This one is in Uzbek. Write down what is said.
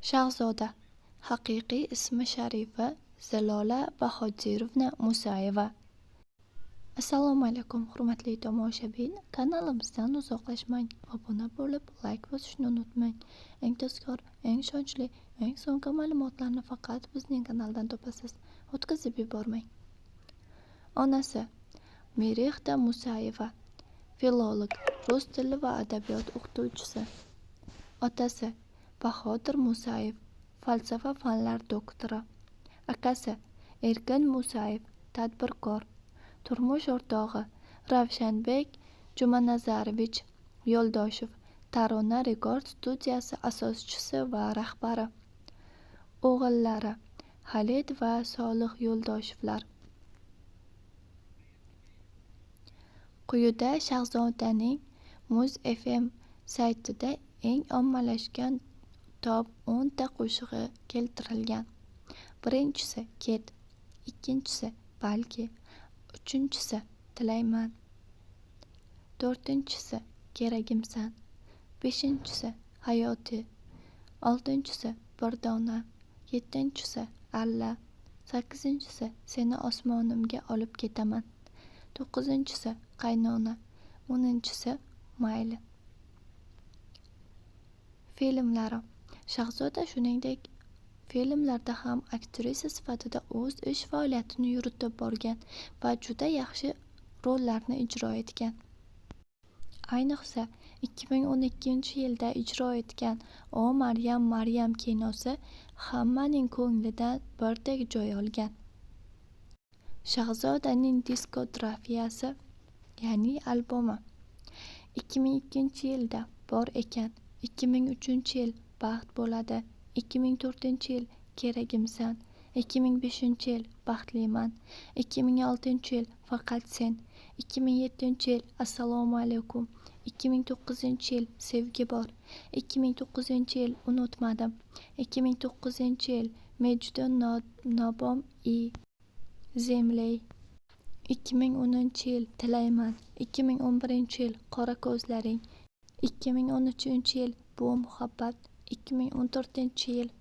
Shahzoda. Haqiqiy ismi sharifi Zilola Bahodirovna Musayeva. Assalomu alaykum, hurmatli tomoshabin. Kanalimizdan uzoqlashmang. Obuna bo'lib, like bosishni unutmang. Eng tezkor, eng ishonchli, eng so'nggi ma'lumotlarni faqat bizning kanaldan topasiz. O'tkazib yubormang. Onasi Mirexda Musayeva, filolog, rus tili va adabiyot o'qituvchisi. Otasi Bahodir Musayev, falsafa fanlar doktori. Akasi Erkin Musayev, tadbirkor. Turmush o'rtog'i Ravshanbek Jumanazarovich Yo'ldoshev, Tarona Rekord studiyasi asoschisi va rahbari. O'g'illari Xalid va Solih Yo'ldoshevlar. Quyida Shahzodaning Muz FM saytida eng ommalashgan top 10 ta qo'shig'i keltirilgan. Birinchisi ket, ikkinchisi balki, uchinchisi tilayman, to'rtinchisi keragimsan, beshinchisi hayoti, oltinchisi bir dona, yettinchisi alla, sakkizinchisi seni osmonimga olib ketaman, to'qqizinchisi qaynona, o'ninchisi mayli. Filmlari. Shahzoda shuningdek filmlarda ham aktrisa sifatida o'z ish faoliyatini yuritib borgan va juda yaxshi rollarni ijro etgan. Ayniqsa 2012-yilda ijro etgan O Maryam Maryam kinosi hammaning ko'nglidan birdek joy olgan. Shahzodaning diskografiyasi, ya'ni albomi 2002-yilda bor ekan, 2003-yil Baxt bo'ladi, 2004-yil Keragimsan, 2005-yil Baxtliman, 2006-yil Faqat sen, 2007-yil Assalomu alaykum, 2009-yil Sevgi bor, 2009-yil Unutmadim, 2009-yil Между небом и землей, 2010-yil Tilayman, 2011-yil Qora ko'zlaring, 2013-yil Bu muhabbat, 2014-yil